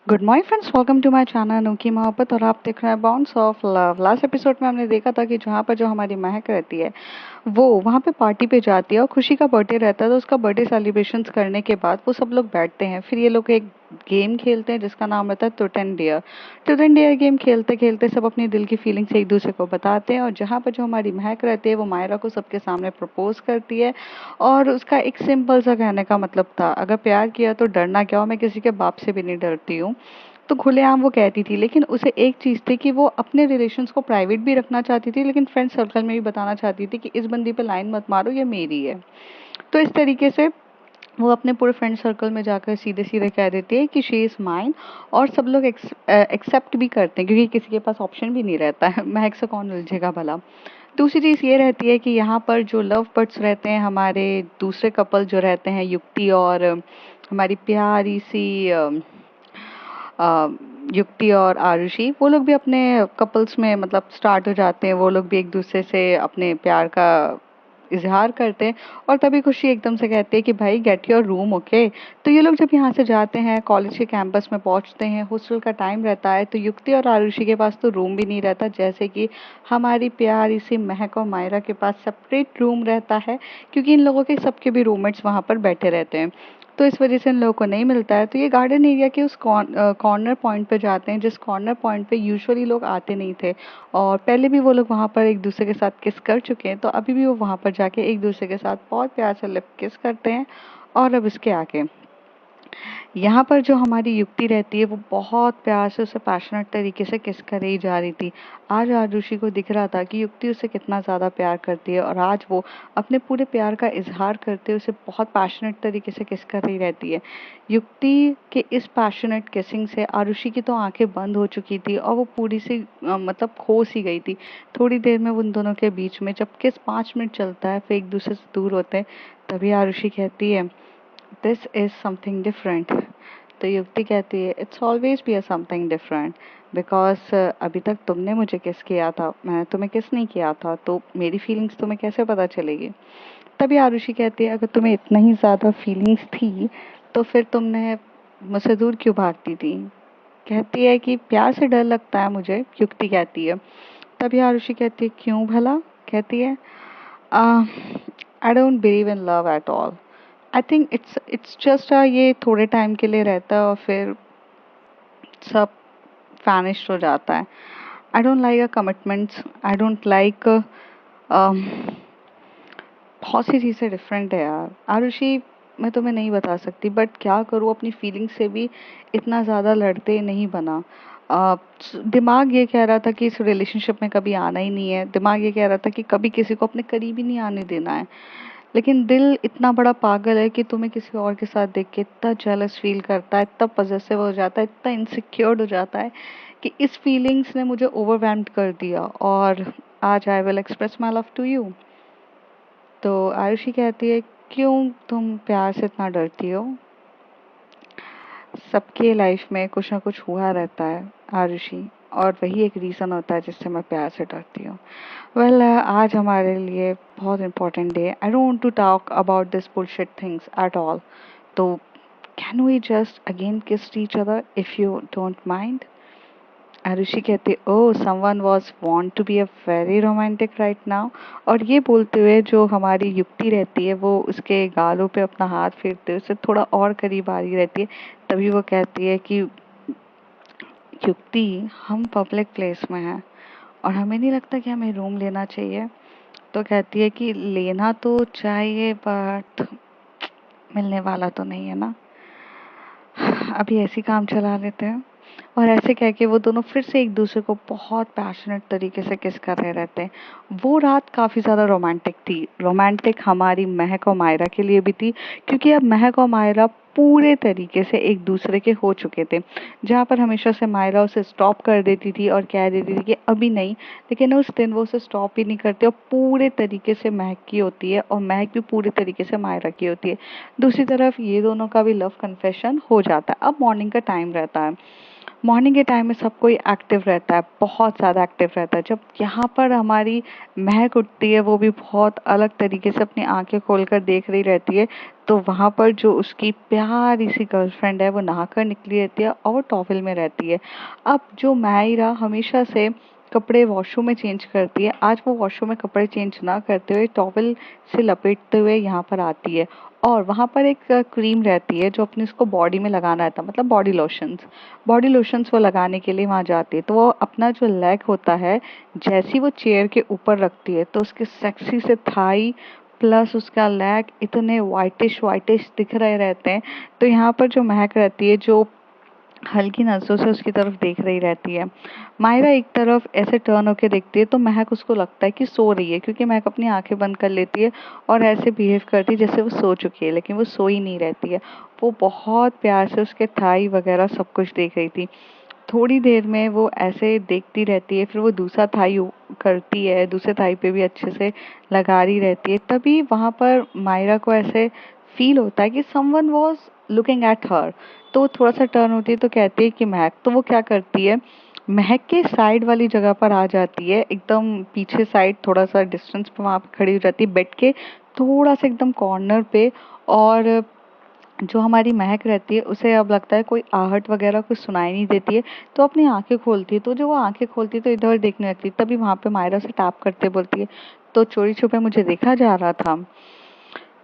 Good morning friends, welcome to my channel अनोखी मोहब्बत। और आप देख रहे हैं bounce of love. Last episode में हमने देखा था कि जहाँ पर जो हमारी महक रहती है वो वहाँ पे पार्टी पे जाती है और खुशी का बर्थडे रहता है। तो उसका बर्थडे सेलिब्रेशंस करने के बाद वो सब लोग बैठते हैं, फिर ये लोग एक गेम खेलते हैं जिसका नाम रहता है truth and dare. Truth and dare game खेलते खेलते सब अपनी दिल की फीलिंग्स एक दूसरे को बताते हैं, और जहाँ पर जो हमारी महक रहती है वो मायरा को सबके सामने प्रपोज करती है। और उसका एक सिंपल सा कहने का मतलब था, अगर प्यार किया तो डरना क्या हो, मैं किसी के बाप से भी नहीं डरती हूँ। तो खुलेआम वो कहती थी, लेकिन उसे एक चीज़ थी कि वो अपने रिलेशंस को प्राइवेट भी रखना चाहती थी, लेकिन फ्रेंड सर्कल में भी बताना चाहती थी कि इस बंदी पे लाइन मत मारो, ये मेरी है। तो इस तरीके से वो अपने पूरे फ्रेंड सर्कल में जाकर सीधे-सीधे कह देती है कि शी इज़ माइन। और सब लोग एक्सेप्ट भी करते हैं, क्योंकि किसी के पास ऑप्शन भी नहीं रहता है। महक से कौन उलझेगा भला। दूसरी चीज़ ये रहती है कि यहाँ पर जो लव बर्ड्स रहते हैं, हमारे दूसरे कपल जो रहते हैं, युक्ति और हमारी प्यारी सी अ, युक्ति और आरुषि, वो लोग भी अपने कपल्स में मतलब स्टार्ट हो जाते हैं। वो लोग भी एक दूसरे से अपने प्यार का इजहार करते हैं। और तभी खुशी एकदम से कहती है कि भाई गेट योर रूम, ओके। तो ये लोग जब यहाँ से जाते हैं, कॉलेज के कैंपस में पहुँचते हैं, हॉस्टल का टाइम रहता है, तो युक्ति और आरुषि के पास तो रूम भी नहीं रहता, जैसे कि हमारी प्यारी सी महक और मायरा के पास सेपरेट रूम रहता है, क्योंकि इन लोगों के सबके भी रूममेट्स वहाँ पर बैठे रहते हैं। तो इस वजह से इन लोगों को नहीं मिलता है। तो ये गार्डन एरिया के उस कॉर्नर पॉइंट पे जाते हैं, जिस कॉर्नर पॉइंट पे यूजुअली लोग आते नहीं थे। और पहले भी वो लोग वहाँ पर एक दूसरे के साथ किस कर चुके हैं, तो अभी भी वो वहाँ पर जाके एक दूसरे के साथ बहुत प्यार से लिप किस करते हैं। और अब इसके आगे यहाँ पर जो हमारी युक्ति रहती है वो बहुत प्यार से उसे पैशनेट तरीके से किस कर ही जा रही थी। आज आरुषि को दिख रहा था कि युक्ति उसे कितना ज़्यादा प्यार करती है, और आज वो अपने पूरे प्यार का इजहार करते हुए उसे बहुत पैशनेट तरीके से किस कर रही रहती है। युक्ति के इस पैशनेट किसिंग से आरुषि की तो आंखें बंद हो चुकी थी, और वो पूरी सी मतलब खो सी गई थी। थोड़ी देर में उन दोनों के बीच में जब किस 5 मिनट चलता है, फिर एक दूसरे से दूर होते हैं, तभी आरुषि कहती है दिस इज समथिंग डिफरेंट। तो युक्ति कहती है it's always be a something different, because अभी तक तुमने मुझे किस किया था, मैंने तुम्हें किस नहीं किया था, तो मेरी फीलिंग्स तुम्हें कैसे पता चलेगी। तभी आरुषि कहती है अगर तुम्हें इतना ही ज़्यादा फीलिंग्स थी तो फिर तुमने मुझसे दूर क्यों भागती थी। कहती है कि प्यार से डर लगता है मुझे, युक्ति कहती है। तभी आरुषि कहती है क्यों भला। कहती है I don't believe in love at all. I think it's just ये थोड़े टाइम के लिए रहता है और फिर सब वैनिश हो जाता है। I don't like a commitments, I don't like बहुत सी चीज़ें डिफरेंट है यार। आरुषि, मैं तुम्हें नहीं बता सकती, बट क्या करूँ, अपनी फीलिंग्स से भी इतना ज़्यादा लड़ते नहीं बना। दिमाग ये कह रहा था कि इस रिलेशनशिप में कभी आना ही नहीं है, दिमाग ये कह रहा था कि कभी किसी को अपने करीब ही नहीं आने देना है। लेकिन दिल इतना बड़ा पागल है कि तुम्हें किसी और के साथ देख के इतना जेलस फील करता है, इतना पजेसिव हो जाता है, इतना इनसिक्योर्ड हो जाता है कि इस फीलिंग्स ने मुझे ओवरवेल्म्ड कर दिया। और आज I will express my love to you. तो आयुषी कहती है क्यों तुम प्यार से इतना डरती हो। सबके लाइफ में कुछ ना कुछ हुआ रहता है आरुषि, और वही एक रीज़न होता है जिससे मैं प्यार से डरती हूँ। वेल, आज हमारे लिए बहुत इंपॉर्टेंट डे है। I don't want to talk about this bullshit things at all. तो can we just again kiss each other if you don't mind. Arushi कहती है oh someone was want to be a very romantic right now. और ये बोलते हुए जो हमारी युक्ति रहती है वो उसके गालों पे अपना हाथ फेरते हुए उससे थोड़ा और करीब आ रही रहती है। तभी वो कहती है कि युक्ति, हम पब्लिक प्लेस में हैं और हमें नहीं लगता कि हमें रूम लेना चाहिए। तो कहती है कि लेना तो चाहिए बट मिलने वाला तो नहीं है ना, अभी ऐसी काम चला लेते हैं। और ऐसे कह के वो दोनों फिर से एक दूसरे को बहुत पैशनेट तरीके से किस कर रहे रहते हैं। वो रात काफ़ी ज़्यादा रोमांटिक थी, रोमांटिक हमारी महक और मायरा के लिए भी थी, क्योंकि अब महक और मायरा पूरे तरीके से एक दूसरे के हो चुके थे। जहाँ पर हमेशा से मायरा उसे स्टॉप कर देती थी और कह देती थी कि अभी नहीं, लेकिन उस दिन वो उसे स्टॉप ही नहीं करती और पूरे तरीके से महक की होती है, और महक भी पूरे तरीके से मायरा की होती है। दूसरी तरफ ये दोनों का भी लव कन्फेशन हो जाता है। अब मॉर्निंग का टाइम रहता है। मॉर्निंग के टाइम में सब कोई एक्टिव रहता है, बहुत ज़्यादा एक्टिव रहता है। जब यहाँ पर हमारी महक उठती है, वो भी बहुत अलग तरीके से अपनी आंखें खोलकर देख रही रहती है, तो वहाँ पर जो उसकी प्यारी सी गर्लफ्रेंड है वो नहाकर निकली रहती है और वो टॉवल में रहती है। अब जो मायरा हमेशा से कपड़े वॉशरूम में चेंज करती है, आज वो वॉशरूम में कपड़े चेंज ना करते हुए टॉवल से लपेटते हुए यहाँ पर आती है। और वहाँ पर एक क्रीम रहती है जो अपने उसको बॉडी में लगाना रहता है, मतलब बॉडी लोशंस वो लगाने के लिए वहाँ जाती है। तो वो अपना जो लेग होता है, जैसे ही वो चेयर के ऊपर रखती है तो उसके सेक्सी से थाई प्लस उसका लेग इतने वाइटिश वाइटिश दिख रहे रहते हैं। तो यहाँ पर जो महक रहती है, जो हल्की नज़रों से उसकी तरफ देख रही रहती है। मायरा एक तरफ ऐसे टर्न होके देखती है तो महक उसको लगता है कि सो रही है, क्योंकि महक अपनी आंखें बंद कर लेती है और ऐसे बिहेव करती है जैसे वो सो चुकी है, लेकिन वो सोई नहीं रहती है। वो बहुत प्यार से उसके थाई वगैरह सब कुछ देख रही थी। थोड़ी देर में वो ऐसे देखती रहती है, फिर वो दूसरा थाई करती है, दूसरे थाई पे भी अच्छे से लगा रही रहती है। तभी वहां पर मायरा को ऐसे फील होता है कि someone was looking at her. तो वो थोड़ा सा टर्न होती है तो कहती है कि महक। तो वो क्या करती है, महक के साइड वाली जगह पर आ जाती है, एकदम पीछे साइड थोड़ा सा डिस्टेंस पे वहां पे खड़ी हो जाती है, बेड के थोड़ा सा एकदम कॉर्नर पे। और जो हमारी महक रहती है उसे अब लगता है कोई आहट वगैरह कुछ सुनाई नहीं देती है, तो अपनी आंखें खोलती है। तो जो वो आंखें खोलती है तो इधर उधर देखने लगती है, तभी वहां पे मायरा उसे टैप करते बोलती है, तो चोरी छुपे मुझे देखा जा रहा था।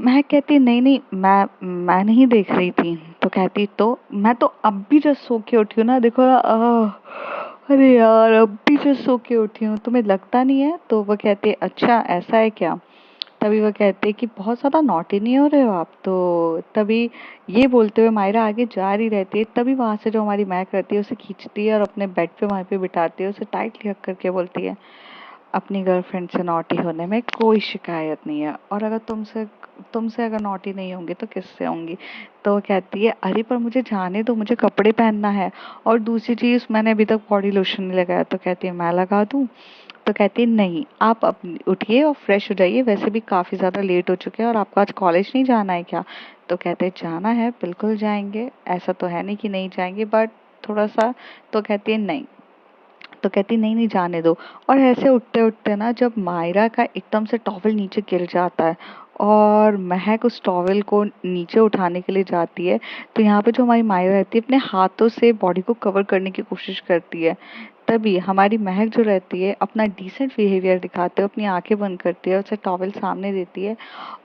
महक कहती है, नहीं नहीं, मैं नहीं देख रही थी। तो कहती, तो मैं तो अब भी जस्ट सो के उठी हूँ ना, देखो अरे यार अब भी जस्ट सो के उठी हूँ, तुम्हें लगता नहीं है? तो वो कहती है, अच्छा ऐसा है क्या? तभी वो कहते हैं कि बहुत ज़्यादा नॉटी नहीं हो रहे हो आप? तो तभी ये बोलते हुए मायरा आगे जा रही रहती है, तभी वहां से जो हमारी महक रहती है उसे खींचती है और अपने बेड पे वहीं पे बिठाती है, उसे टाइटली हग करके बोलती है, अपनी गर्लफ्रेंड से नॉटी होने में कोई शिकायत नहीं है, और अगर तुमसे तुमसे अगर नॉटी नहीं होंगी तो किससे होंगी? तो वो कहती है, अरे पर मुझे जाने दो, मुझे कपड़े पहनना है, और दूसरी चीज मैंने अभी तक बॉडी लोशन नहीं लगाया। तो कहती है, मैं लगा दूं? तो कहती है, नहीं, आप अपनी उठिए और फ्रेश हो जाइए, वैसे भी काफी ज्यादा लेट हो चुके हैं, और आपको आज कॉलेज नहीं जाना है क्या? तो कहते हैं, जाना है, बिल्कुल जाएंगे, ऐसा तो है नहीं कि नहीं जाएंगे, बट थोड़ा सा। तो कहती है, नहीं। तो कहती, नहीं नहीं, जाने दो। और ऐसे उठते उठते ना, जब मायरा का एकदम से टॉवल नीचे गिर जाता है और महक उस टॉवल को नीचे उठाने के लिए जाती है, तो यहाँ पे जो हमारी मायरा रहती है अपने हाथों से बॉडी को कवर करने की कोशिश करती है। तभी हमारी महक जो रहती है अपना डिसेंट बिहेवियर दिखाते हुए अपनी आंखें बंद करती है, उसे टॉवल सामने देती है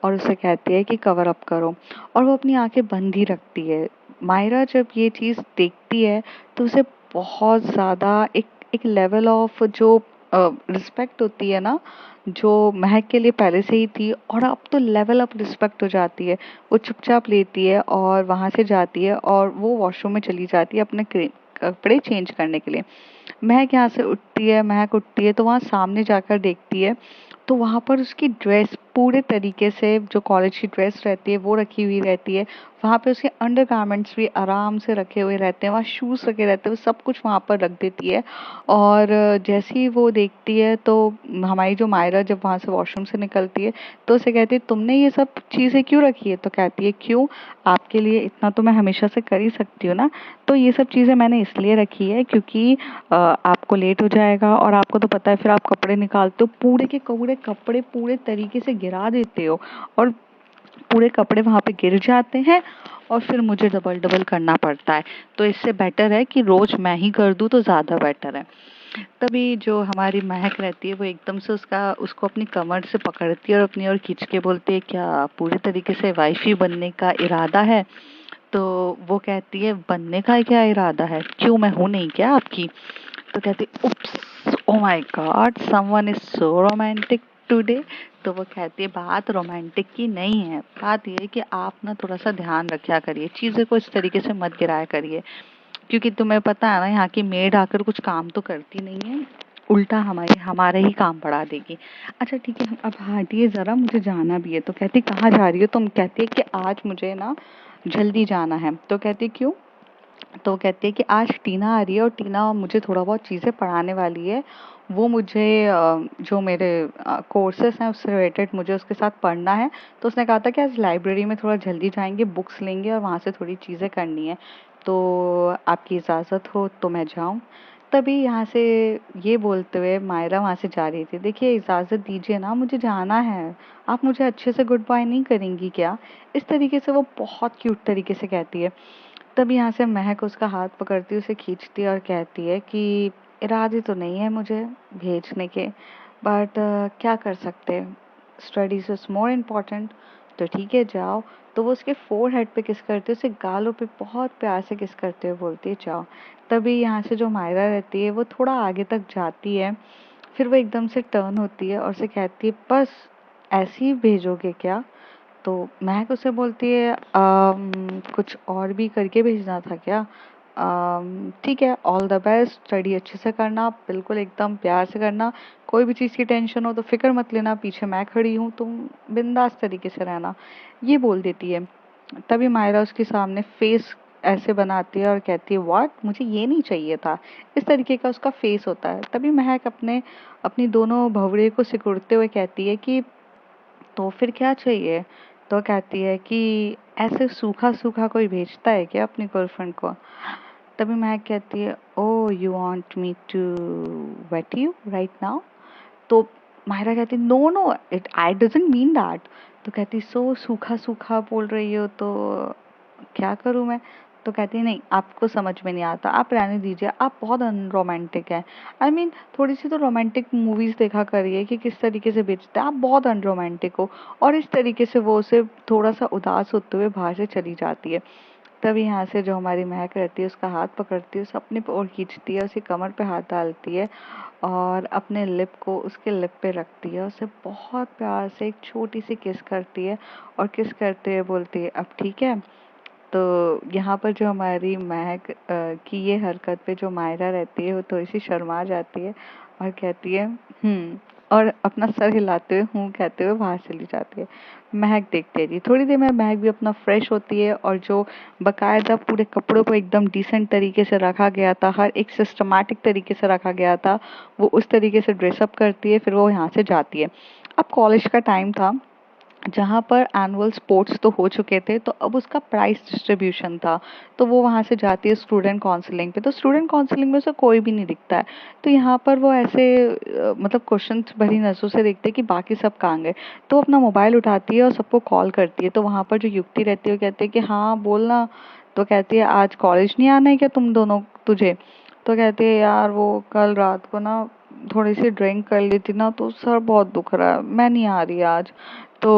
और उसे कहती है कि कवर अप करो, और वो अपनी आंखें बंद ही रखती है। मायरा जब ये चीज देखती है तो उसे बहुत ज्यादा एक एक लेवल ऑफ जो रिस्पेक्ट होती है ना, जो महक के लिए पहले से ही थी, और अब तो लेवल अप रिस्पेक्ट हो जाती है। वो चुपचाप लेती है और वहां से जाती है और वो वॉशरूम में चली जाती है अपने कपड़े चेंज करने के लिए। महक यहाँ से उठती है, महक उठती है तो वहाँ सामने जाकर देखती है, तो वहां पर उसकी ड्रेस पूरे तरीके से, जो कॉलेज की ड्रेस रहती है वो रखी हुई रहती है। वहां पे उसके अंडरगारमेंट्स भी आराम से रखे हुए रहते हैं, वहाँ शूज रखे रहते हैं, वो सब कुछ वहां पर रख देती है। और जैसे ही वो देखती है तो हमारी जो मायरा जब वहां से वॉशरूम से निकलती है तो उसे कहती है, तुमने ये सब चीजें क्यों रखी है? तो कहती है, क्यों, आपके लिए इतना तो मैं हमेशा से कर ही सकती हूँ ना। तो ये सब चीजें मैंने इसलिए रखी है क्योंकि आपको लेट हो जाएगा, और आपको तो पता है फिर आप कपड़े निकालते हो, पूरे के पूरे कपड़े पूरे तरीके से गिरा देते हो, और पूरे कपड़े वहां पे गिर जाते हैं, और फिर मुझे डबल डबल करना पड़ता है। तो इससे बेटर है कि रोज मैं ही कर दूं तो ज्यादा बेटर है। तभी जो हमारी महक रहती है वो एकदम से उसका उसको अपनी कमर से पकड़ती है और अपनी ओर खींच के बोलती है, क्या पूरे तरीके से वाइफी बनने का इरादा है? तो वो कहती है, बनने का क्या इरादा है, क्यों, मैं हूं नहीं क्या आपकी? तो कहती, oops, oh my god, someone is so romantic today. तो वो कहती है, बात रोमांटिक की नहीं है, बात ये है कि आप ना थोड़ा सा ध्यान रखा करिए, चीजें को इस तरीके से मत गिराया करिए, क्योंकि तुम्हें पता है ना यहाँ की मेड आकर कुछ काम तो करती नहीं है, उल्टा हमारे ही काम बढ़ा देगी। अच्छा ठीक है, अब हटिए जरा, मुझे जाना भी है। तो कहती, कहाँ जा रही हो तुम? कहती है कि आज मुझे ना जल्दी जाना है। तो कहती, क्यों? तो कहती है कि आज टीना आ रही है और टीना मुझे थोड़ा बहुत चीज़ें पढ़ाने वाली है, वो मुझे जो मेरे कोर्सेस हैं उससे रिलेटेड मुझे उसके साथ पढ़ना है। तो उसने कहा था कि आज लाइब्रेरी में थोड़ा जल्दी जाएंगे, बुक्स लेंगे और वहाँ से थोड़ी चीज़ें करनी है। तो आपकी इजाज़त हो तो मैं जाऊँ। तभी यहाँ से ये बोलते हुए मायरा वहाँ से जा रही थी। देखिए इजाज़त दीजिए ना, मुझे जाना है। आप मुझे अच्छे से गुड बाय नहीं करेंगी क्या? इस तरीके से वो बहुत क्यूट तरीके से कहती है। तब यहाँ से महक उसका हाथ पकड़ती है, उसे खींचती है और कहती है कि इरादे तो नहीं है मुझे भेजने के, बट क्या कर सकते हैं, स्टडीज इज मोर इम्पोर्टेंट, तो ठीक है जाओ। तो वो उसके फोरहेड पे किस करती है, उसे गालों पे बहुत प्यार से किस करते हुए बोलती है जाओ। तभी यहाँ से जो मायरा रहती है वो थोड़ा आगे तक जाती है, फिर वो एकदम से टर्न होती है और उसे कहती है बस ऐसे ही भेजोगे क्या? तो महक उसे बोलती है कुछ और भी करके भेजना था क्या? ठीक है, ऑल द बेस्ट, स्टडी अच्छे से करना, बिल्कुल एकदम प्यार से करना, कोई भी चीज़ की टेंशन हो तो फिक्र मत लेना, पीछे मैं खड़ी हूँ, तुम बिंदास तरीके से रहना, ये बोल देती है। तभी मायरा उसके सामने फेस ऐसे बनाती है और कहती है व्हाट, मुझे ये नहीं चाहिए था। इस तरीके का उसका फेस होता है। तभी महक अपनी दोनों भौंवड़े को सिकुड़ते हुए कहती है कि तो फिर क्या चाहिए? तो कहती है कि ऐसे सूखा-सूखा कोई भेजता है क्या अपनी गर्लफ्रेंड को? तभी महक कहती है oh you want me to wait you right now? तो माहिरा कहती no no, it I doesn't mean that. तो कहती सो सूखा सूखा बोल रही हो तो क्या करूं मैं? तो कहती नहीं, आपको समझ में नहीं आता, आप रहने दीजिए, आप बहुत अनरोमांटिक हैं। आई मीन थोड़ी सी तो रोमांटिक मूवीज देखा करिए कि किस तरीके से बेचते हैं, आप बहुत अनरोमांटिक हो। और इस तरीके से वो उसे थोड़ा सा उदास होते हुए बाहर से चली जाती है। तभी यहाँ से जो हमारी महक रहती है उसका हाथ पकड़ती है, उसे अपनी ओर खींचती है, उसे कमर पे हाथ डालती है और अपने लिप को उसके लिप पे रखती है, उसे बहुत प्यार से एक छोटी सी किस करती है और किस करते हुए बोलती है अब ठीक है। तो यहाँ पर जो हमारी महक की ये हरकत पे जो मायरा रहती है वो थोड़ी सी शर्मा जाती है और कहती है और अपना सर हिलाते हुए हूँ कहते हुए बाहर चली जाती है। महक देखते रही, थोड़ी देर में महक भी अपना फ्रेश होती है और जो बकायदा पूरे कपड़ों को एकदम डिसेंट तरीके से रखा गया था, हर एक सिस्टमैटिक तरीके से रखा गया था, वो उस तरीके से ड्रेसअप करती है, फिर वो यहाँ से जाती है। अब कॉलेज का टाइम था जहाँ पर एनुअल स्पोर्ट्स तो हो चुके थे, तो अब उसका प्राइस डिस्ट्रीब्यूशन था। तो वो वहाँ से जाती है स्टूडेंट काउंसलिंग पे, तो स्टूडेंट काउंसलिंग में उसे कोई भी नहीं दिखता है। तो यहाँ पर वो ऐसे मतलब क्वेश्चंस भरी नज़रों से देखते हैं कि बाकी सब कहाँ गए। तो वो अपना मोबाइल उठाती है और सबको कॉल करती है। तो वहाँ पर जो युक्ति रहती है वो कहती है कि हाँ बोलना। तो कहती है आज कॉलेज नहीं आना है क्या तुम दोनों तुझे? तो कहती है यार वो कल रात को ना थोड़ी सी ड्रिंक कर ली थी ना, तो सर बहुत दुख रहा है, मैं नहीं आ रही आज। तो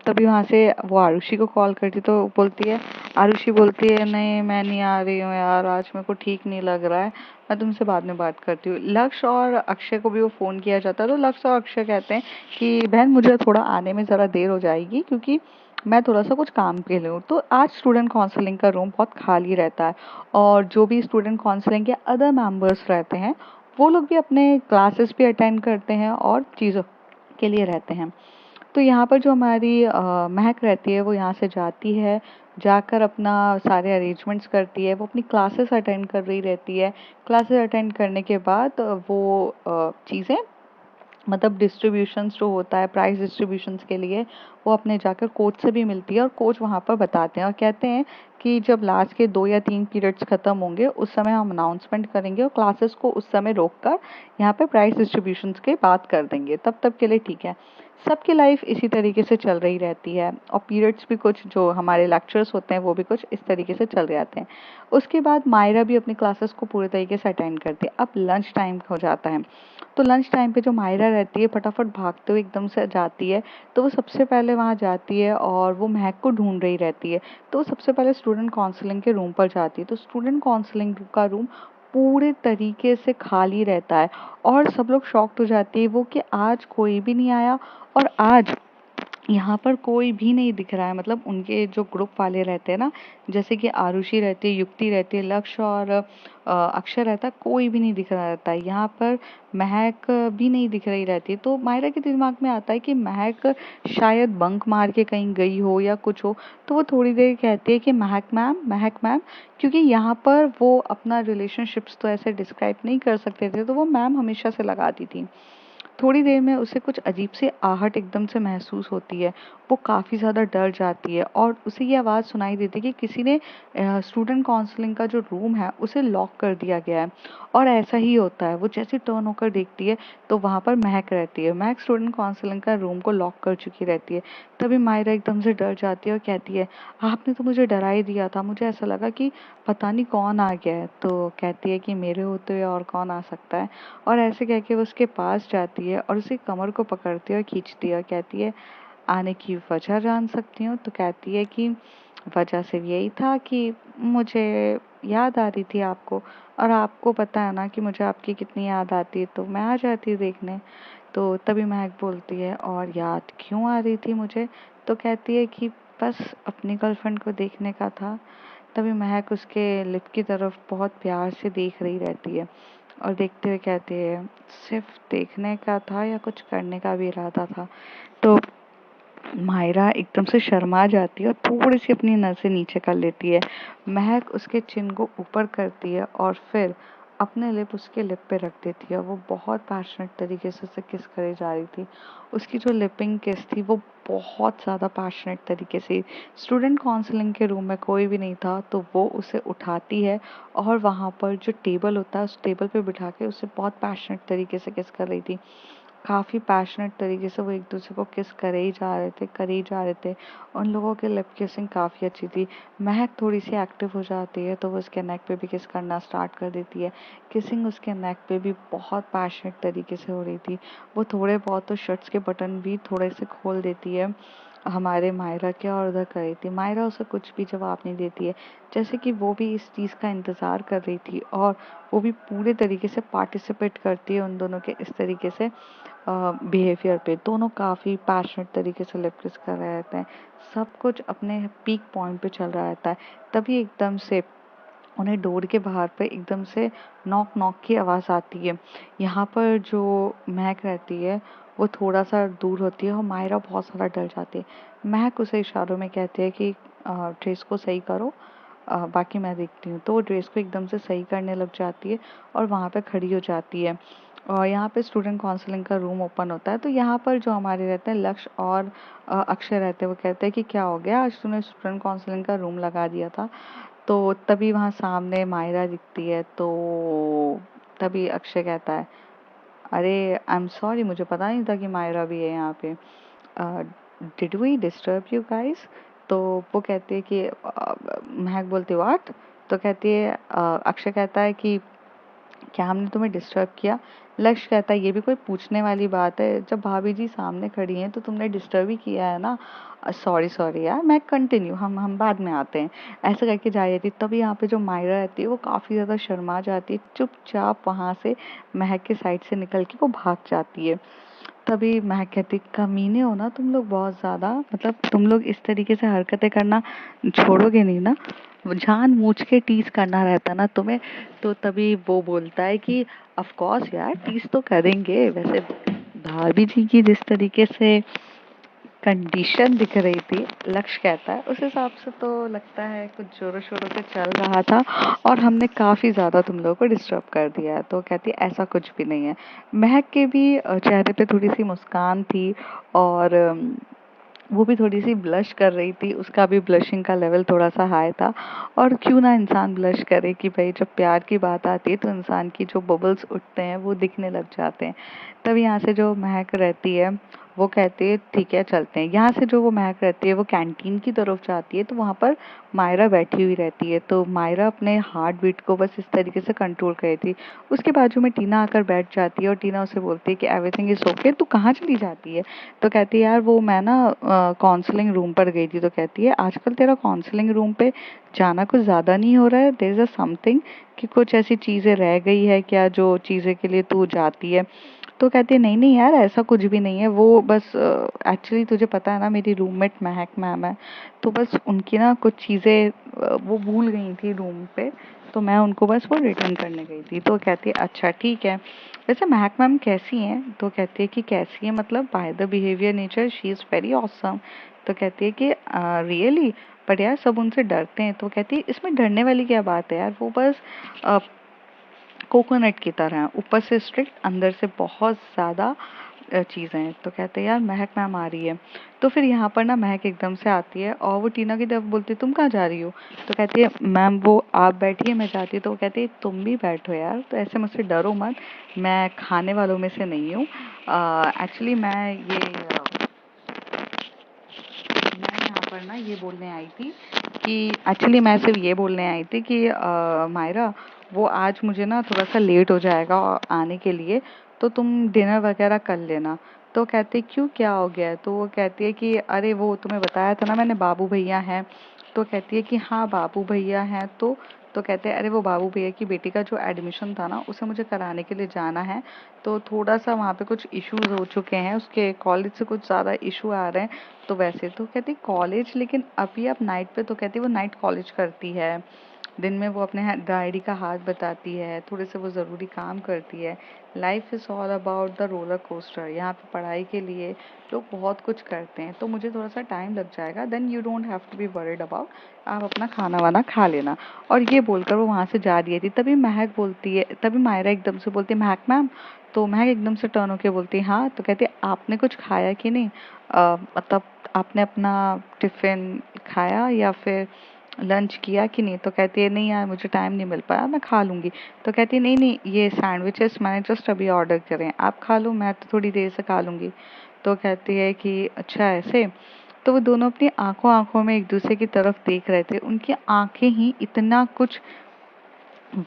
तभी वहाँ से वो आरुषि को कॉल करती, तो बोलती है, आरुषि बोलती है नहीं मैं नहीं आ रही हूँ यार, आज मेरे को ठीक नहीं लग रहा है, मैं तुमसे बाद में बात करती हूँ। लक्ष्य और अक्षय को भी वो फ़ोन किया जाता है, तो लक्ष्य और अक्षय कहते हैं कि बहन मुझे थोड़ा आने में ज़रा देर हो जाएगी क्योंकि मैं थोड़ा सा कुछ काम के लिए हूँ। तो आज स्टूडेंट काउंसलिंग का रूम बहुत खाली रहता है और जो भी स्टूडेंट काउंसलिंग के अदर मेंबर्स रहते हैं वो लोग भी अपने क्लासेस भी अटेंड करते हैं और चीज़ों के लिए रहते हैं। तो यहाँ पर जो हमारी महक रहती है वो यहाँ से जाती है, जाकर अपना सारे अरेंजमेंट्स करती है, वो अपनी क्लासेस अटेंड कर रही रहती है। क्लासेस अटेंड करने के बाद वो चीज़ें मतलब डिस्ट्रीब्यूशंस जो होता है प्राइस डिस्ट्रीब्यूशंस के लिए वो अपने जाकर कोच से भी मिलती है और कोच वहाँ पर बताते हैं और कहते हैं कि जब लास्ट के 2 या 3 पीरियड्स खत्म होंगे उस समय हम अनाउंसमेंट करेंगे और क्लासेस को उस समय रोककर यहाँ पे प्राइस डिस्ट्रीब्यूशंस की बात कर देंगे, तब तब के लिए ठीक है। सबकी लाइफ इसी तरीके से चल रही रहती है और पीरियड्स भी कुछ जो हमारे लेक्चर्स होते हैं वो भी कुछ इस तरीके से चल जाते हैं। उसके बाद मायरा भी अपनी क्लासेस को पूरे तरीके से अटेंड करती है। अब लंच टाइम हो जाता है, तो लंच टाइम पे जो मायरा रहती है फटाफट भागते हुए एकदम से जाती है। तो वो सबसे पहले वहाँ जाती है और वो महक को ढूंढ रही रहती है। तो वो सबसे पहले स्टूडेंट काउंसलिंग के रूम पर जाती है, तो स्टूडेंट काउंसलिंग का रूम पूरे तरीके से खाली रहता है और सब लोग शॉक्ड हो जाती है वो कि आज कोई भी नहीं आया और आज यहाँ पर कोई भी नहीं दिख रहा है। मतलब उनके जो ग्रुप वाले रहते हैं ना, जैसे कि आरुषि रहती है, युक्ति रहती है, लक्ष्य और अक्षय रहता है, कोई भी नहीं दिख रहा रहता है। यहाँ पर महक भी नहीं दिख रही रहती है। तो मायरा के दिमाग में आता है कि महक शायद बंक मार के कहीं गई हो या कुछ हो। तो वो थोड़ी देर कहती है कि महक मैम, क्योंकि यहाँ पर वो अपना रिलेशनशिप्स तो ऐसे डिस्क्राइब नहीं कर सकते थे, तो वो मैम हमेशा से लगाती थी। थोड़ी देर में उसे कुछ अजीब सी आहट एकदम से महसूस होती है। वो काफ़ी ज़्यादा डर जाती है और उसे ये आवाज़ सुनाई देती है कि किसी ने स्टूडेंट काउंसलिंग का जो रूम है उसे लॉक कर दिया गया है। और ऐसा ही होता है, वो जैसे टर्न होकर देखती है तो वहाँ पर महक रहती है। महक स्टूडेंट काउंसलिंग का रूम को लॉक कर चुकी रहती है। तभी मायरा एकदम से डर जाती है और कहती है, आपने तो मुझे डरा ही दिया था, मुझे ऐसा लगा कि पता नहीं कौन आ गया है। तो कहती है कि मेरे होते हुए और कौन आ सकता है। और ऐसे कह के वो उसके पास जाती है और उसकी कमर को पकड़ती है और खींचती है और कहती है, आने की वजह जान सकती हूँ? तो कहती है कि वजह सिर्फ यही था कि मुझे याद आ रही थी आपको, और आपको पता है ना कि मुझे आपकी कितनी याद आती है, तो मैं आ जाती देखने। तो तभी महक बोलती है, और याद क्यों आ रही थी मुझे? तो कहती है कि बस अपनी गर्लफ्रेंड को देखने का था। तभी महक उसके लिप की तरफ बहुत प्यार से देख रही रहती है और देखते हुए कहती है, सिर्फ देखने का था या कुछ करने का भी इरादा था? तो मायरा एकदम से शर्मा जाती है और थोड़ी सी अपनी नसें नीचे कर लेती है। महक उसके चिन को ऊपर करती है और फिर अपने लिप उसके लिप पे रख देती है। वो बहुत पैशनेट तरीके से उसे किस करे जा रही थी। उसकी जो लिपिंग किस थी वो बहुत ज़्यादा पैशनेट तरीके से। स्टूडेंट काउंसलिंग के रूम में कोई भी नहीं था तो वो उसे उठाती है और वहाँ पर जो टेबल होता है उस टेबल पे बिठा के उसे बहुत पैशनेट तरीके से किस कर रही थी। काफ़ी पैशनेट तरीके से वो एक दूसरे को किस करे ही जा रहे थे, करे ही जा रहे थे। उन लोगों की लिप किसिंग काफ़ी अच्छी थी। महक थोड़ी सी एक्टिव हो जाती है तो वो उसके नेक पे भी किस करना स्टार्ट कर देती है। किसिंग उसके नेक पे भी बहुत पैशनेट तरीके से हो रही थी। वो थोड़े बहुत तो शर्ट्स के बटन भी थोड़े से खोल देती है हमारे मायरा के, और उधर कर रही थी। मायरा उसे कुछ भी जवाब नहीं देती है, जैसे कि वो भी इस चीज़ का इंतज़ार कर रही थी और वो भी पूरे तरीके से पार्टिसिपेट करती है उन दोनों के इस तरीके से बिहेवियर पे। दोनों काफ़ी पैशनेट तरीके से लिप किस कर रहे रहते हैं। सब कुछ अपने पीक पॉइंट पे चल रहा रहता है। तभी एकदम से उन्हें डोर के बाहर पे एकदम से नॉक नॉक की आवाज़ आती है। यहाँ पर जो महक रहती है वो थोड़ा सा दूर होती है और मायरा बहुत ज़्यादा डर जाती है। महक उसे इशारों में कहती है कि ड्रेस को सही करो, बाकी मैं देखती हूँ। तो वो ड्रेस को एकदम से सही करने लग जाती है और वहाँ पे खड़ी हो जाती है। और यहाँ पे स्टूडेंट काउंसलिंग का रूम ओपन होता है। तो यहाँ पर जो हमारे रहते हैं लक्ष्य और अक्षय रहते हैं, वो कहते हैं कि क्या हो गया, आज तूने स्टूडेंट काउंसलिंग का रूम लगा दिया था? तो तभी वहाँ सामने मायरा दिखती है। तो तभी अक्षय कहता है, अरे आई एम सॉरी, मुझे पता नहीं था कि मायरा भी है यहाँ पे। Did we disturb you guys? तो वो कहती है कि महक बोलती व्हाट? तो कहती है अक्षय कहता है कि क्या हमने तुम्हें डिस्टर्ब किया? लक्ष्य कहता है, ये भी कोई पूछने वाली बात है, जब भाभी जी सामने खड़ी हैं तो तुमने डिस्टर्ब ही किया है ना। सॉरी सॉरी यार, मैं कंटिन्यू, हम बाद में आते हैं। ऐसे करके जा रही थी। तभी यहाँ पे जो मायरा रहती है वो काफ़ी ज़्यादा शर्मा जाती है, चुपचाप वहाँ से महक के साइड से निकल के वो भाग जाती है। तभी महक कहती, कमीने हो ना तुम लोग बहुत ज़्यादा, मतलब तुम लोग इस तरीके से हरकतें करना छोड़ोगे नहीं ना? जानबूझ के टीज करना रहता ना तुम्हें? तो तभी वो बोलता है कि ऑफ कोर्स यार, टीज तो करेंगे। वैसे भाभी जी की जिस तरीके से कंडीशन दिख रही थी, लक्ष्य कहता है, उस हिसाब से तो लगता है कुछ जोरों शोरों से चल रहा था और हमने काफ़ी ज़्यादा तुम लोगों को डिस्टर्ब कर दिया है। तो कहती है ऐसा कुछ भी नहीं है। महक के भी चेहरे पे थोड़ी सी मुस्कान थी और वो भी थोड़ी सी ब्लश कर रही थी। उसका भी ब्लशिंग का लेवल थोड़ा सा हाई था। और क्यों ना इंसान ब्लश करे, कि भाई जब प्यार की बात आती है तो इंसान की जो बबल्स उठते हैं वो दिखने लग जाते हैं। तब यहाँ से जो महक रहती है वो कहती है ठीक है चलते हैं। यहाँ से जो वो महक रहती है वो कैंटीन की तरफ जाती है तो वहाँ पर मायरा बैठी हुई रहती है। तो मायरा अपने हार्ट बीट को बस इस तरीके से कंट्रोल कर रही थी। उसके बाजू में टीना आकर बैठ जाती है और टीना उसे बोलती है कि एवरीथिंग इज ओके, तू कहाँ चली जाती है? तो कहती है यार वो मैं ना काउंसलिंग रूम पर गई थी। तो कहती है आजकल तेरा काउंसलिंग रूम पे जाना कुछ ज़्यादा नहीं हो रहा है? देयर इज अ समथिंग, कि कुछ ऐसी चीज़ें रह गई है क्या जो चीज़ें के लिए तू जाती है? तो कहती है नहीं नहीं यार, ऐसा कुछ भी नहीं है, वो बस एक्चुअली तुझे पता है ना मेरी रूममेट महक मैम है, तो बस उनकी ना कुछ चीज़ें वो भूल गई थी रूम पे, तो मैं उनको बस वो रिटर्न करने गई थी। तो कहती है अच्छा ठीक है। वैसे महक मैम कैसी हैं? तो कहती है कि कैसी है मतलब, by the behaviour nature she is very awesome. तो कहती है कि रियली? बट यार सब उनसे डरते हैं। तो कहती है इसमें डरने वाली क्या बात है यार, वो बस कोकोनट की तरह है, ऊपर से स्ट्रिक्ट, अंदर से बहुत ज़्यादा चीज़ें हैं। तो कहते हैं यार महक मैम आ रही है। तो फिर यहाँ पर ना महक एकदम से आती है और वो टीना की तरफ बोलती है तुम कहाँ जा रही हो? तो कहती है मैम वो आप बैठिए मैं जाती हूँ। तो वो कहती है तुम भी बैठो यार, तो ऐसे मुझसे डरो मत, मैं खाने वालों में से नहीं हूँ। एक्चुअली मैं यहाँ पर ना ये बोलने आई थी कि एक्चुअली मैं सिर्फ ये बोलने आई थी कि मायरा वो आज मुझे ना थोड़ा सा लेट हो जाएगा आने के लिए, तो तुम डिनर वगैरह कर लेना। तो कहती क्यों क्या हो गया है? तो वो कहती है कि अरे वो तुम्हें बताया था ना मैंने बाबू भैया हैं। तो कहती है कि हाँ बाबू भैया हैं। तो कहते हैं अरे वो बाबू भैया की बेटी का जो एडमिशन था ना उसे मुझे कराने के लिए जाना है, तो थोड़ा सा वहाँ पे कुछ इश्यूज हो चुके हैं, उसके कॉलेज से कुछ ज़्यादा इशू आ रहे हैं। तो वैसे तो कहती कॉलेज, लेकिन अभी आप नाइट पे, तो कहती वो नाइट कॉलेज करती है, दिन में वो अपने डायरी का हाथ बताती है, थोड़े से वो ज़रूरी काम करती है। Life is all about the roller coaster. यहाँ पे पढ़ाई के लिए लोग बहुत कुछ करते हैं, तो मुझे थोड़ा सा टाइम लग जाएगा, then you don't have to be worried about, आप अपना खाना वाना खा लेना। और ये बोलकर वो वहाँ से जा रही थी, तभी महक बोलती है, तभी मायरा एकदम से बोलती है महक मैम। तो महक एकदम से टर्न होके बोलती है हाँ। तो कहती है आपने कुछ खाया कि नहीं? मतलब आपने अपना टिफ़िन खाया या फिर लंच किया कि नहीं? तो कहती है नहीं यार मुझे टाइम नहीं मिल पाया, मैं खा लूँगी। तो कहती है नहीं नहीं, ये सैंडविचेस मैंने जस्ट अभी ऑर्डर करे हैं, आप खा लो, मैं तो थोड़ी देर से खा लूँगी। तो कहती है कि अच्छा ऐसे। तो वो दोनों अपनी आंखों आंखों में एक दूसरे की तरफ देख रहे थे, उनकी आंखें ही इतना कुछ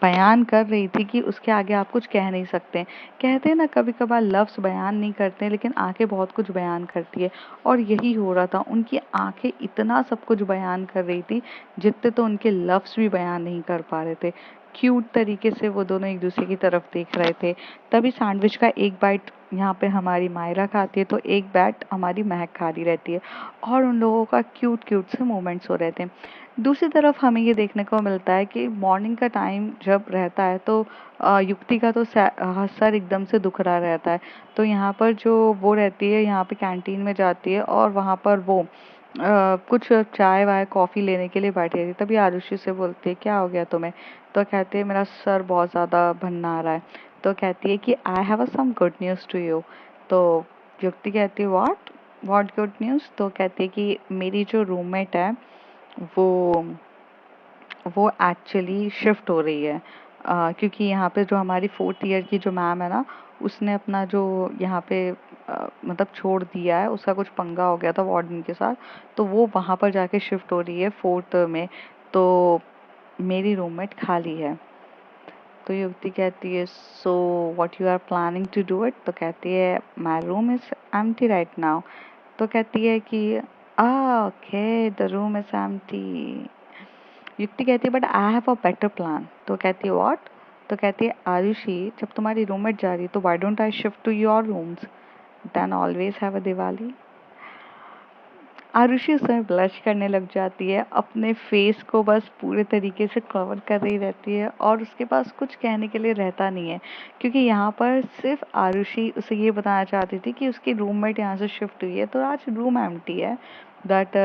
बयान कर रही थी कि उसके आगे आप कुछ कह नहीं सकते। कहते हैं ना कभी कभार लफ्ज़ बयान नहीं करते लेकिन आंखें बहुत कुछ बयान करती है, और यही हो रहा था, उनकी आंखें इतना सब कुछ बयान कर रही थी जितने तो उनके लफ्ज़ भी बयान नहीं कर पा रहे थे। क्यूट तरीके से वो दोनों एक दूसरे की तरफ देख रहे थे। तभी सैंडविच का एक बाइट यहाँ पे हमारी मायरा खाती है, तो एक बैट हमारी महक खा रही रहती है, और उन लोगों का क्यूट क्यूट से मोमेंट्स हो रहे थे। दूसरी तरफ हमें ये देखने को मिलता है कि मॉर्निंग का टाइम जब रहता है तो युक्ति का तो सर एकदम से दुख रहा रहता है। तो यहाँ पर जो वो रहती है, यहाँ पे कैंटीन में जाती है और वहाँ पर वो कुछ चाय वाय कॉफ़ी लेने के लिए बैठी रहती है। तभी आरुषि से बोलती है क्या हो गया तुम्हें? तो कहती है मेरा सर बहुत ज़्यादा भन्ना आ रहा है। तो कहती है कि I have some good news to you. तो युक्ति कहती है व्हाट गुड न्यूज़? तो कहती है कि मेरी जो रूममेट है वो वो एक्चुअली शिफ्ट हो रही है, क्योंकि यहाँ पे जो हमारी 4th ईयर की जो मैम है ना, उसने अपना जो यहाँ पे मतलब छोड़ दिया है, उसका कुछ पंगा हो गया था वार्डन के साथ, तो वो वहाँ पर जाके शिफ्ट हो रही है 4th में। तो मेरी रूममेट खाली है। तो युवती कहती है so what you are planning to do it? तो कहती है my room is empty right now. तो कहती है कि okay the room is empty. Yukti कहती है but I have a better plan. तो कहती है व्हाट? तो कहती है आरुषि जब तुम्हारी रूममेट जा रही है तो why don't I shift to your rooms, then always have a Diwali. Arushi उस समय ब्लश करने लग जाती है, अपने फेस को बस पूरे तरीके से कवर कर रही रहती है और उसके पास कुछ कहने के लिए रहता नहीं है, क्योंकि यहाँ पर सिर्फ आरुषि उसे ये बताना चाहती थी कि उसकी रूममेट यहाँ से शिफ्ट हुई है तो आज रूम एम्प्टी है, दैट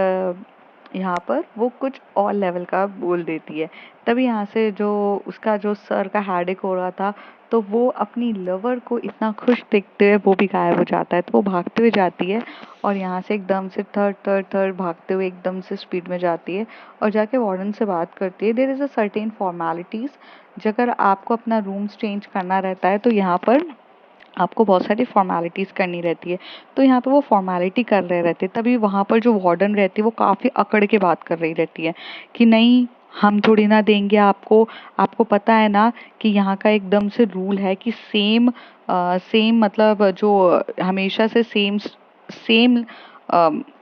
यहाँ पर वो कुछ और लेवल का बोल देती है। तभी यहाँ से जो उसका जो सर का हेडेक हो रहा था, तो वो अपनी लवर को इतना खुश देखते हुए वो भी गायब हो जाता है। तो वो भागते हुए जाती है और यहाँ से एकदम से थर्ड थर्ड थर्ड भागते हुए एकदम से स्पीड में जाती है और जाके वार्डन से बात करती है। There is a certain formalities, अगर आपको अपना रूम्स चेंज करना रहता है तो यहाँ पर आपको बहुत सारी फॉर्मेलिटीज़ करनी रहती है। तो यहाँ पे वो फॉर्मेलिटी कर रहे रहते, तभी वहाँ पर जो वार्डन रहती है वो काफ़ी अकड़ के बात कर रही रहती है कि नहीं हम थोड़ी ना देंगे आपको, आपको पता है ना कि यहाँ का एकदम से रूल है कि सेम सेम मतलब जो हमेशा से सेम सेम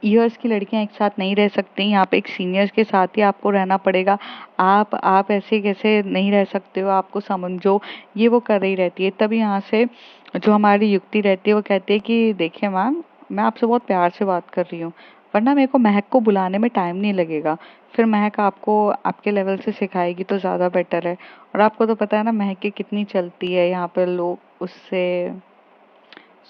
ईयर्स की लड़कियां एक साथ नहीं रह सकती, यहाँ पे एक सीनियर्स के साथ ही आपको रहना पड़ेगा। आप ऐसे कैसे नहीं रह सकते हो, आपको समझो, ये वो कर रही रहती है। तभी यहाँ से जो हमारी युक्ति रहती है वो कहती है कि देखिए मैम मैं आपसे बहुत प्यार से बात कर रही हूँ, वरना मेरे को महक को बुलाने में टाइम नहीं लगेगा, फिर महक आपको आपके लेवल से सिखाएगी तो ज़्यादा बेटर है। और आपको तो पता है ना महक की कितनी चलती है, यहाँ पर लोग उससे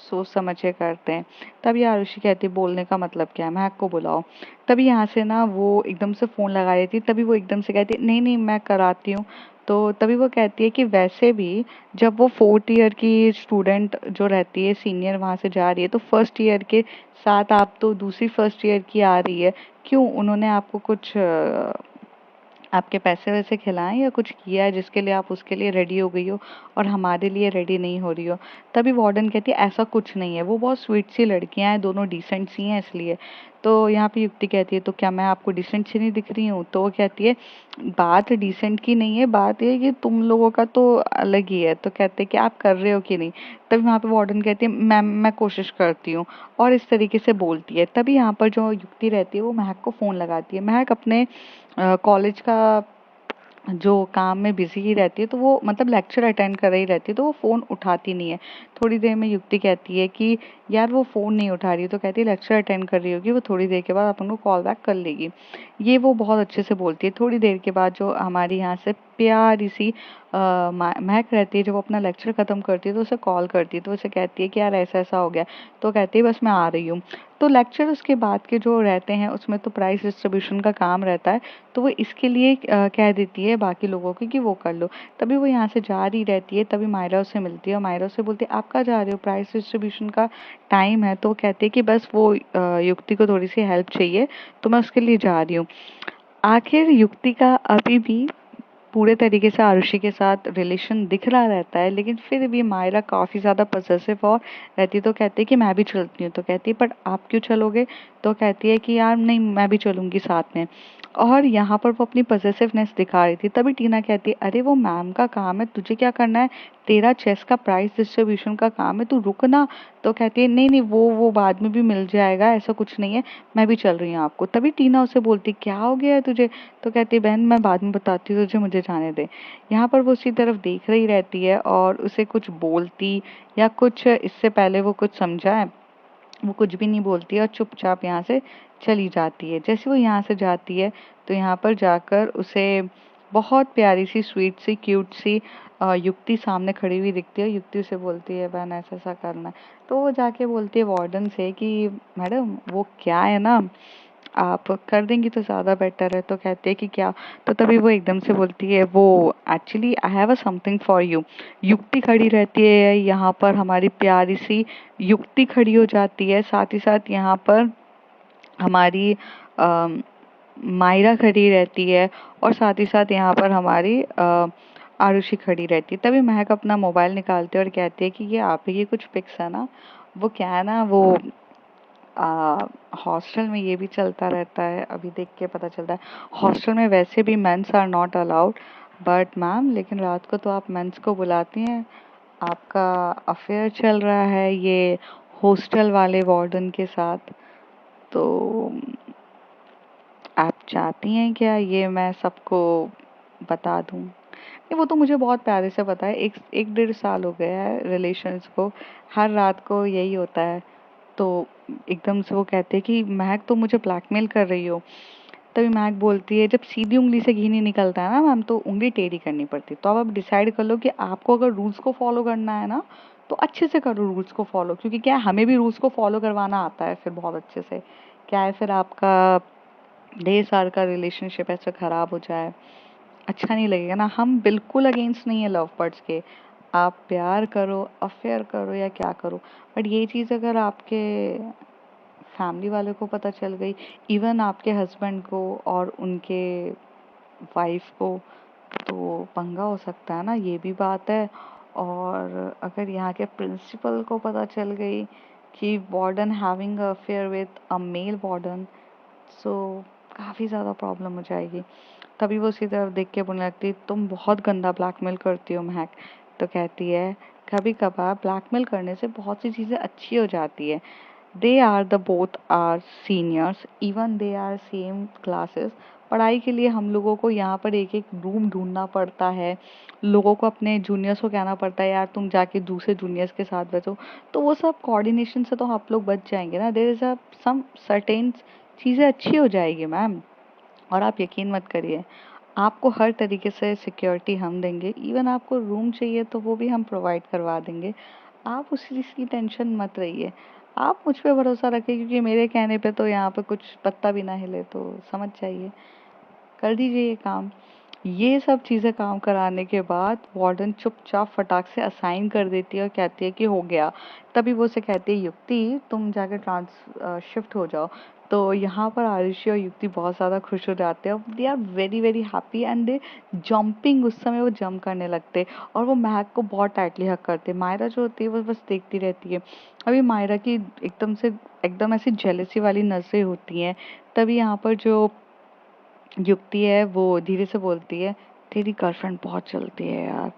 सोच समझ के करते हैं। तभी आरुषि कहती है बोलने का मतलब क्या है, महक को बुलाओ। तभी यहाँ से ना वो एकदम से फ़ोन लगा रही थी, तभी वो एकदम से कहती है नहीं नहीं मैं कराती हूँ। तो तभी वो कहती है कि वैसे भी जब वो 4th ईयर की स्टूडेंट जो रहती है, सीनियर वहाँ से जा रही है, तो फर्स्ट ईयर के साथ आप तो दूसरी फर्स्ट ईयर की आ रही है, क्यों उन्होंने आपको कुछ आपके पैसे वैसे खिलाएं या कुछ किया है जिसके लिए आप उसके लिए रेडी हो गई हो और हमारे लिए रेडी नहीं हो रही हो? तभी वार्डन कहती है ऐसा कुछ नहीं है, वो बहुत स्वीट सी लड़कियां हैं, दोनों डिसेंट सी हैं इसलिए। तो यहाँ पे युक्ति कहती है तो क्या मैं आपको डिसेंट सी नहीं दिख रही हूँ? तो वो कहती है बात डिसेंट की नहीं है, बात ये है कि तुम लोगों का तो अलग ही है। तो कहते हैं कि आप कर रहे हो कि नहीं? तभी वहाँ पे वार्डन कहती है मैम मैं कोशिश करती हूँ, और इस तरीके से बोलती है। तभी यहाँ पर जो युक्ति रहती है वो महक को फोन लगाती है। महक अपने कॉलेज का जो काम में बिजी ही रहती है, तो वो मतलब लेक्चर अटेंड कर रही रहती है, तो वो फ़ोन उठाती नहीं है। थोड़ी देर में युक्ति कहती है कि यार वो फ़ोन नहीं उठा रही है, तो कहती है लेक्चर अटेंड कर रही होगी, वो थोड़ी देर के बाद अपन को कॉल बैक कर लेगी। ये वो बहुत अच्छे से बोलती है। थोड़ी देर के बाद जो हमारी यहाँ से प्यारी सी महक रहती है, जब वो अपना लेक्चर ख़त्म करती है तो उसे कॉल करती है, तो उसे कहती है कि यार ऐसा ऐसा हो गया। तो कहती है बस मैं आ रही हूँ। तो लेक्चर उसके बाद के जो रहते हैं उसमें तो प्राइस डिस्ट्रीब्यूशन का काम रहता है, तो वो इसके लिए कह देती है बाकी लोगों को कि वो कर लो। तभी वो यहाँ से जा रही रहती है, तभी मायरा उससे मिलती है और मायरा उससे बोलती है आप कहाँ जा रहे हो, प्राइस डिस्ट्रीब्यूशन का टाइम है। तो वो कहती है कि बस वो युक्ति को थोड़ी सी हेल्प चाहिए, तो मैं उसके लिए जा रही हूँ। आखिर युक्ति का अभी भी पूरे तरीके से आरुषि के साथ रिलेशन दिख रहा रहता है, लेकिन फिर भी मायरा काफ़ी ज़्यादा पजेसिव और रहती है, तो कहती है कि मैं भी चलती हूँ। तो कहती है पर आप क्यों चलोगे? तो कहती है कि यार नहीं मैं भी चलूँगी साथ में। और यहाँ पर वो अपनी पजेसिवनेस दिखा रही थी। तभी टीना कहती है अरे वो मैम का काम है, तुझे क्या करना है? तेरा चेस का प्राइस डिस्ट्रीब्यूशन का काम है, तू रुक ना। तो कहती है नहीं नहीं वो बाद में भी मिल जाएगा, ऐसा कुछ नहीं है, मैं भी चल रही हूँ आपको। तभी टीना उसे बोलती क्या हो गया है तुझे? तो कहती है बहन मैं बाद में बताती हूँ तुझे, मुझे जाने दे। यहाँ पर वो उसी तरफ देख रही रहती है और उसे कुछ बोलती या कुछ इससे पहले वो कुछ समझाए, वो कुछ भी नहीं बोलती है और चुपचाप यहाँ से चली जाती है। जैसे वो यहाँ से जाती है तो यहाँ पर जाकर उसे बहुत प्यारी सी स्वीट सी क्यूट सी युक्ति सामने खड़ी हुई दिखती है। युक्ति उसे बोलती है बहन ऐसा ऐसा करना है। तो वो जाके बोलती है वार्डन से कि मैडम वो क्या है ना, आप कर देंगी तो ज़्यादा बेटर है। तो कहते हैं कि क्या? तो तभी वो एकदम से बोलती है वो actually I have a something for you. युक्ति खड़ी रहती है यहाँ पर, हमारी प्यारी सी युक्ति खड़ी हो जाती है, साथ ही साथ यहाँ पर हमारी मायरा खड़ी रहती है और साथ ही साथ यहाँ पर हमारी आरुषि खड़ी रहती है। तभी महक अपना मोबाइल निकालती है और कहती है कि ये आप ही की कुछ पिक्स है ना? वो क्या है ना, वो हॉस्टल में ये भी चलता रहता है, अभी देख के पता चलता है हॉस्टल में वैसे भी mens are not allowed, but ma'am लेकिन रात को तो आप मेंस को बुलाती हैं, आपका अफेयर चल रहा है ये हॉस्टल वाले वार्डन के साथ, तो आप चाहती हैं क्या ये मैं सबको बता दूं? नहीं वो तो मुझे बहुत प्यारे से पता है, एक एक 1.5 साल हो गया है रिलेशंस को, हर रात को यही होता है। तो एकदम से वो कहते हैं कि महक तो मुझे ब्लैकमेल कर रही हो। तभी महक बोलती है जब सीधी उंगली से घी नहीं निकलता है ना मैम, तो उंगली टेढ़ी करनी पड़ती है। तो अब आप डिसाइड कर लो कि आपको अगर रूल्स को फॉलो करना है ना, तो अच्छे से करो रूल्स को फॉलो, क्योंकि क्या है, हमें भी रूल्स को फॉलो करवाना आता है फिर बहुत अच्छे से। क्या है फिर आपका 1.5 साल का रिलेशनशिप ऐसे खराब हो जाए, अच्छा नहीं लगेगा ना। हम बिल्कुल अगेंस्ट नहीं है लव बर्ड्स के, आप प्यार करो अफेयर करो या क्या करो, बट ये चीज़ अगर आपके फैमिली वालों को पता चल गई, इवन आपके हस्बैंड को और उनके वाइफ को, तो पंगा हो सकता है ना, ये भी बात है। और अगर यहाँ के प्रिंसिपल को पता चल गई कि warden having a affair with a male warden, so काफ़ी ज़्यादा प्रॉब्लम हो जाएगी। तभी वो उसी तरफ देख के बोलने लगती तुम बहुत गंदा ब्लैकमेल करती हो महक। तो कहती है कभी कभार ब्लैकमेल करने से बहुत सी चीज़ें अच्छी हो जाती है। They are the both are seniors, even they are same classes. पढ़ाई के लिए हम लोगों को यहाँ पर एक एक रूम ढूंढना पड़ता है, लोगों को अपने जूनियर्स को कहना पड़ता है यार तुम जाके दूसरे जूनियर्स के साथ बैठो, तो वो सब कोऑर्डिनेशन से तो आप लोग बच जाएंगे ना। There is a some certain चीज़ें अच्छी हो जाएगी मैम। और आप यकीन मत करिए, आपको हर तरीके से सिक्योरिटी हम देंगे, इवन आपको रूम चाहिए तो वो भी हम प्रोवाइड करवा देंगे। आप उस चीज़ की टेंशन मत रहिए, आप मुझ पे भरोसा रखिए, क्योंकि मेरे कहने पे तो यहाँ पे कुछ पत्ता भी ना हिले, तो समझ जाइए, कर दीजिए ये काम। ये सब चीज़ें काम कराने के बाद वार्डन चुपचाप फटाक से असाइन कर देती है और कहती है कि हो गया। तभी वो उसे कहती है, युक्ति तुम जाके शिफ्ट हो जाओ। तो यहाँ पर आरुषि और युक्ति बहुत ज़्यादा खुश हो जाते हैं, they are very very happy and they jumping, उस समय वो जंप करने लगते हैं और वो महक को बहुत टाइटली हग करते हैं। मायरा जो होती है वो बस देखती रहती है। अभी मायरा की एकदम ऐसी जेलसी वाली नजरें होती हैं। तभी यहाँ पर जो युक्ति है वो धीरे से बोलती है, तेरी गर्लफ्रेंड बहुत जलती है यार,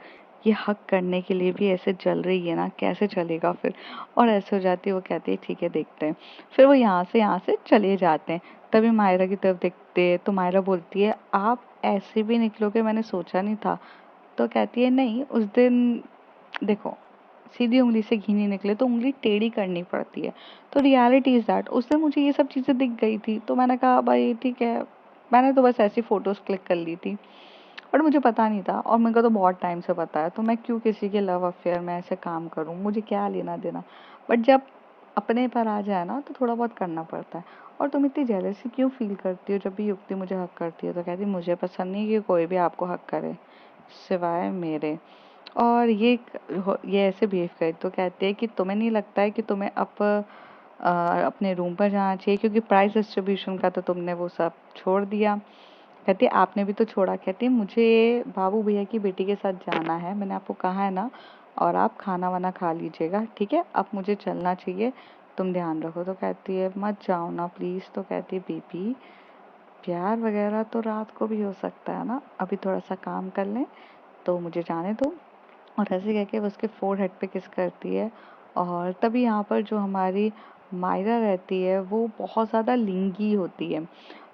ये हक करने के लिए भी ऐसे जल रही है ना, कैसे चलेगा फिर। और ऐसे हो जाती है, वो कहती है ठीक है देखते हैं। फिर वो यहाँ से चले जाते हैं। तभी मायरा की तरफ देखते हैं तो मायरा बोलती है, आप ऐसे भी निकलोगे मैंने सोचा नहीं था। तो कहती है नहीं, उस दिन देखो, सीधी उंगली से घी नहीं निकले तो उंगली टेढ़ी करनी पड़ती है। तो रियलिटी इज दैट उस दिन मुझे ये सब चीजें दिख गई थी, तो मैंने कहा भाई ठीक है, मैंने तो बस ऐसी फोटोज क्लिक कर ली थी और मुझे पता नहीं था, और मेरे को तो बहुत टाइम से पता है, तो मैं क्यों किसी के लव अफेयर में ऐसे काम करूं, मुझे क्या लेना देना। बट जब अपने पर आ जाए ना तो थोड़ा बहुत करना पड़ता है। और तुम इतनी जेलसी क्यों फील करती हो जब भी युक्ति मुझे हक करती है। तो कहती मुझे पसंद नहीं कि कोई भी आपको हक करे सिवाय मेरे। और ये ऐसे बिहेव करे तो कहते हैं कि तुम्हें नहीं लगता है कि तुम्हें अपने रूम पर जाना चाहिए, क्योंकि प्राइस डिस्ट्रीब्यूशन का तो तुमने वो सब छोड़ दिया। कहती है आपने भी तो छोड़ा। कहती है मुझे बाबू भैया की बेटी के साथ जाना है, मैंने आपको कहा है ना, और आप खाना वाना खा लीजिएगा ठीक है, अब मुझे चलना चाहिए, तुम ध्यान रखो। तो कहती है मत जाओ ना प्लीज। तो कहती है बेबी, प्यार वगैरह तो रात को भी हो सकता है ना, अभी थोड़ा सा काम कर लें तो मुझे जाने दो। और ऐसे कह के वो उसके फोरहेड पे किस करती है। और तभी यहाँ पर जो हमारी मायरा रहती है वो बहुत ज़्यादा लिंगी होती है।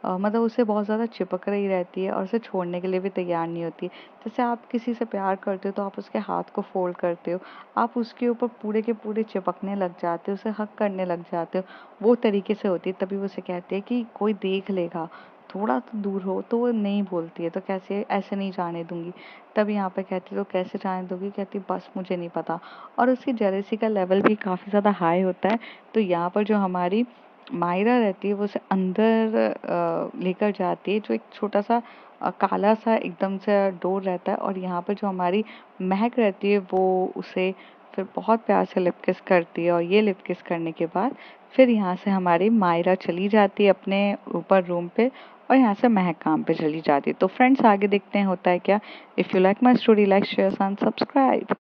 मतलब उसे बहुत ज़्यादा चिपक रही रहती है और उसे छोड़ने के लिए भी तैयार नहीं होती। जैसे आप किसी से प्यार करते हो तो आप उसके हाथ को फोल्ड करते हो, आप उसके ऊपर पूरे के पूरे चिपकने लग जाते हो, उसे हक करने लग जाते हो, वो तरीके से होती है। तभी वो उसे कहती है कि कोई देख लेगा, थोड़ा तो दूर हो। तो वो नहीं बोलती है, तो कैसे, ऐसे नहीं जाने दूंगी। तब यहाँ पे कहती तो कैसे जाने दोगी। कहती बस मुझे नहीं पता। और उसकी जेलसी का लेवल भी काफ़ी ज़्यादा हाई होता है। तो यहाँ पर जो हमारी मायरा रहती है वो उसे अंदर लेकर जाती है, जो एक छोटा सा काला सा एकदम से डोर रहता है। और यहाँ पर जो हमारी महक रहती है वो उसे फिर बहुत प्यार से लिप किस करती है। और ये लिप किस करने के बाद फिर यहाँ से हमारी मायरा चली जाती है अपने ऊपर रूम पे, और यहाँ से महक काम पे चली जाती है। तो फ्रेंड्स आगे देखते हैं होता है क्या। If you like my story, like share and subscribe.